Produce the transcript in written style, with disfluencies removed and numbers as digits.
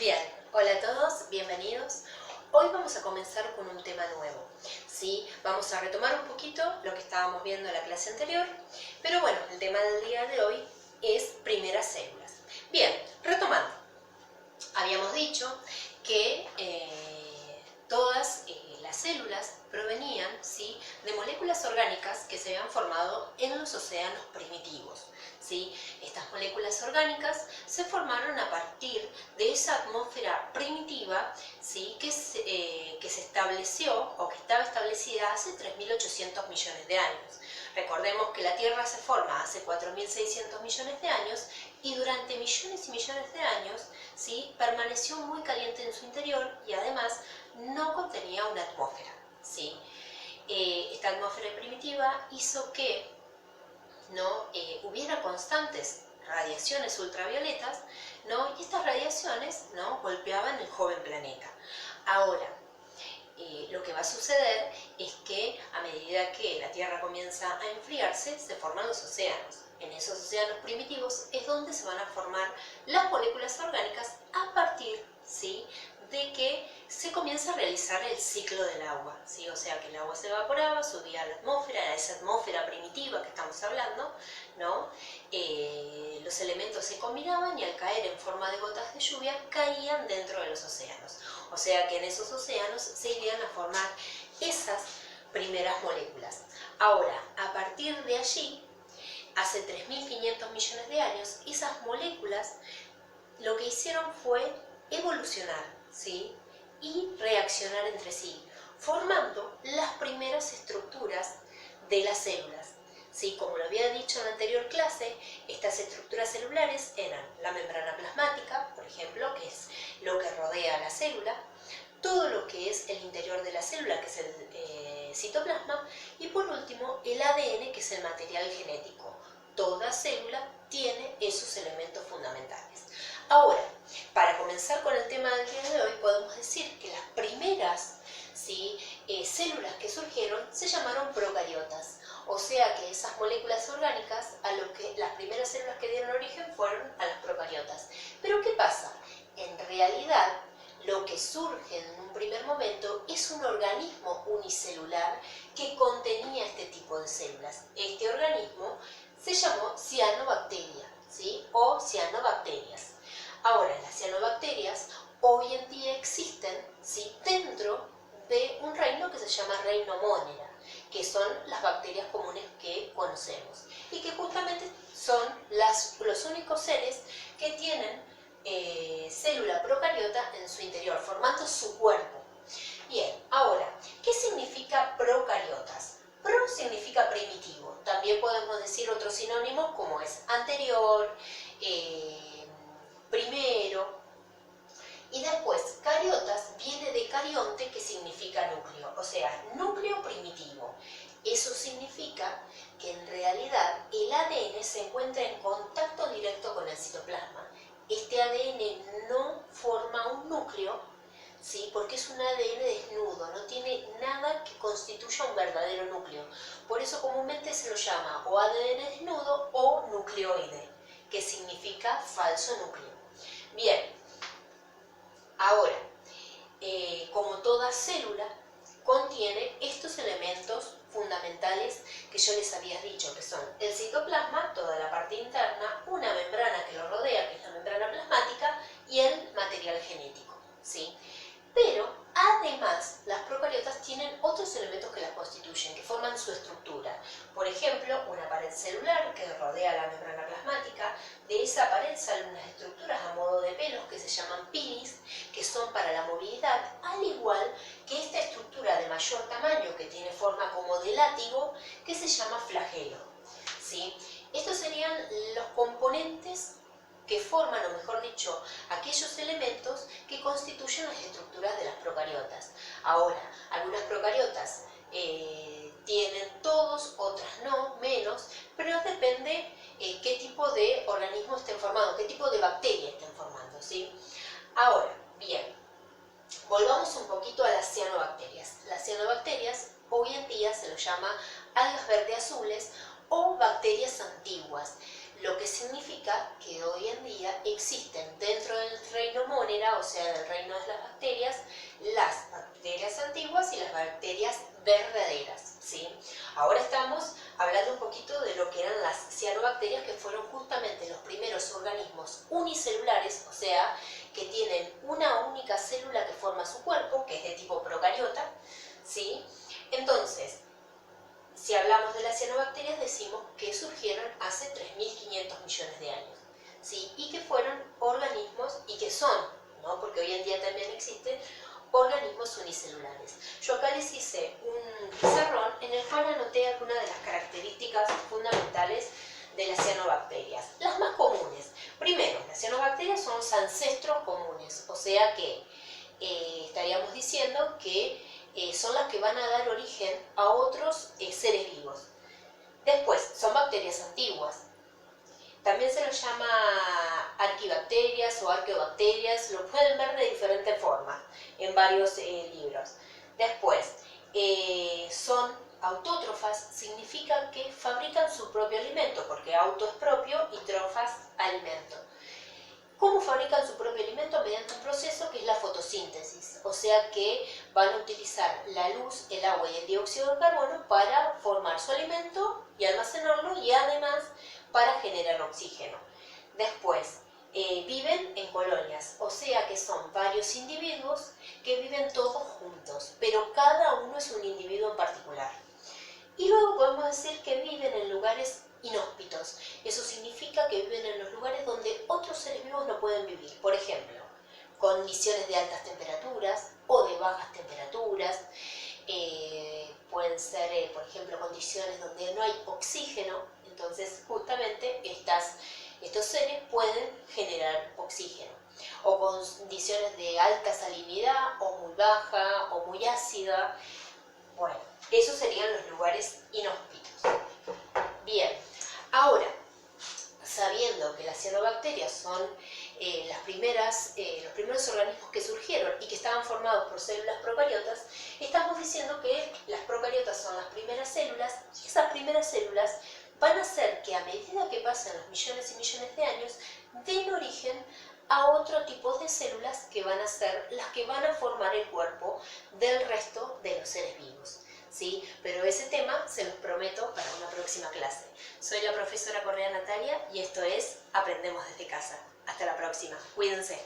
Bien, hola a todos, bienvenidos. Hoy vamos a comenzar con un tema nuevo, ¿sí? Vamos a retomar un poquito lo que estábamos viendo en la clase anterior, pero bueno, el tema del día de hoy es primeras células. Bien, retomando, habíamos dicho que todas las células provenían, ¿sí?, de moléculas orgánicas que se habían formado en los océanos primitivos, ¿sí? Estas moléculas orgánicas se formaron a partir de esa atmósfera primitiva, ¿sí?, que se estableció o que estaba establecida hace 3.800 millones de años. Recordemos que la Tierra se forma hace 4.600 millones de años y durante millones y millones de años, ¿sí?, permaneció muy caliente en su interior y además no contenía una atmósfera, ¿sí? Esta atmósfera primitiva hizo que no hubiera constantes radiaciones ultravioletas, ¿no? Y estas radiaciones, ¿no?, golpeaban el joven planeta. Ahora, lo que va a suceder es que a medida que la Tierra comienza a enfriarse, se forman los océanos. En esos océanos primitivos es donde se van a formar las moléculas orgánicas a partir, ¿sí?, de que se comienza a realizar el ciclo del agua, ¿sí? O sea que el agua se evaporaba, subía a la atmósfera, a esa atmósfera primitiva que estamos hablando, ¿no? Los elementos se combinaban y al caer en forma de gotas de lluvia caían dentro de los océanos. O sea que en esos océanos se irían a formar esas primeras moléculas. Ahora, a partir de allí, hace 3.500 millones de años, esas moléculas lo que hicieron fue evolucionar, ¿sí?, y reaccionar entre sí, formando las primeras estructuras de las células. ¿Sí? Como lo había dicho en la anterior clase, estas estructuras celulares eran la membrana plasmática, por ejemplo, que es lo que rodea a la célula, todo lo que es el interior de la célula, que es el citoplasma, y por último el ADN, que es el material genético. Toda célula tiene esos elementos fundamentales. Ahora, para comenzar con el tema del día de hoy, podemos decir que las primeras, ¿sí?, células que surgieron se llamaron procariotas. O sea que esas moléculas orgánicas, las primeras células que dieron origen fueron a las procariotas. Pero ¿qué pasa? En realidad, lo que surge en un primer momento es un organismo unicelular que contenía este tipo de células. Este organismo se llamó cianobacteria, ¿sí?, o cianobacterias. Ahora, las cianobacterias hoy en día existen, ¿sí?, dentro de un reino que se llama reino Monera, que son las bacterias comunes que conocemos y que justamente son los únicos seres que tienen célula procariota en su interior, formando su cuerpo. Bien, ahora, ¿qué significa procariotas? Pro significa primitivo. También podemos decir otros sinónimos como es anterior, primero. Y después, cariotas viene de carionte, que significa núcleo, o sea, núcleo primitivo. Eso significa que en realidad el ADN se encuentra en contacto directo con el citoplasma. Este ADN no forma un núcleo, ¿sí?, porque es un ADN desnudo, no tiene nada que constituya un verdadero núcleo. Por eso comúnmente se lo llama o ADN desnudo o nucleoide, que significa falso núcleo. Bien, ahora, como toda célula, contiene estos elementos fundamentales que yo les había dicho, que son el citoplasma, toda la parte interna, una membrana que lo rodea, que es la membrana plasmática, y el material genético, ¿sí? Pero, además, las procariotas tienen otros elementos que las constituyen, que forman su estructura. Por ejemplo, una pared celular que rodea la membrana plasmática. De esa pared salen unas estructuras a modo de pelos que se llaman pilis, que son para la movilidad, al igual que esta estructura de mayor tamaño, que tiene forma como de látigo, que se llama flagelo, ¿sí? Estos serían los componentes que forman, o mejor dicho, aquellos elementos que constituyen las estructuras de las procariotas. Ahora, algunas procariotas tienen todos, otras no, menos, pero depende qué tipo de organismo estén formando, qué tipo de bacteria estén formando, ¿sí? Ahora, bien, volvamos un poquito a las cianobacterias. Las cianobacterias hoy en día se los llama algas verde azules o bacterias antiguas. lo que significa que hoy en día existen dentro del reino Monera, o sea, del reino de las bacterias antiguas y las bacterias verdaderas, ¿sí? Ahora estamos hablando un poquito de lo que eran las cianobacterias, que fueron justamente los primeros organismos unicelulares, o sea, que tienen una única célula que forma su cuerpo, que es de tipo procariota, ¿sí? Entonces, si hablamos de las cianobacterias, decimos que surgieron hace 3.500 millones de años, ¿sí? Y que fueron organismos, y que son, ¿no? Porque hoy en día también existen organismos unicelulares. Yo acá les hice un pizarrón en el cual anoté algunas de las características fundamentales de las cianobacterias. Las más comunes. Primero, las cianobacterias son los ancestros comunes, o sea que estaríamos diciendo que son las que van a dar origen a otros seres vivos. Después, son bacterias antiguas. También se los llama arquibacterias o arqueobacterias, lo pueden ver de diferentes formas en varios libros. Después, son autótrofas, significa que fabrican su propio alimento, porque auto es propio y trofas alimento. ¿Cómo fabrican su propio alimento? Mediante un proceso que es la fotosíntesis, o sea que van a utilizar la luz, el agua y el dióxido de carbono para formar su alimento y almacenarlo, y además para generar oxígeno. Después, viven en colonias, o sea que son varios individuos que viven todos juntos, pero cada uno es un individuo en particular. Y luego podemos decir que viven en lugares inhóspitos. Eso significa que viven en los lugares donde otros seres vivos no pueden vivir. Por ejemplo, condiciones de altas temperaturas o de bajas temperaturas. Pueden ser, por ejemplo, condiciones donde no hay oxígeno. Entonces, justamente estos seres pueden generar oxígeno. O condiciones de alta salinidad, o muy baja, o muy ácida. Bueno, esos serían los lugares inhóspitos. Bien, ahora, sabiendo que las cianobacterias son los primeros organismos que surgieron y que estaban formados por células procariotas, estamos diciendo que las procariotas son las primeras células, y esas primeras células van a hacer que a medida que pasan los millones y millones de años, den origen a otro tipo de células que van a ser las que van a formar el cuerpo del resto de los seres vivos, ¿sí? Pero ese tema se los prometo para una próxima clase. Soy la profesora Correa Natalia y esto es Aprendemos desde casa. Hasta la próxima. Cuídense.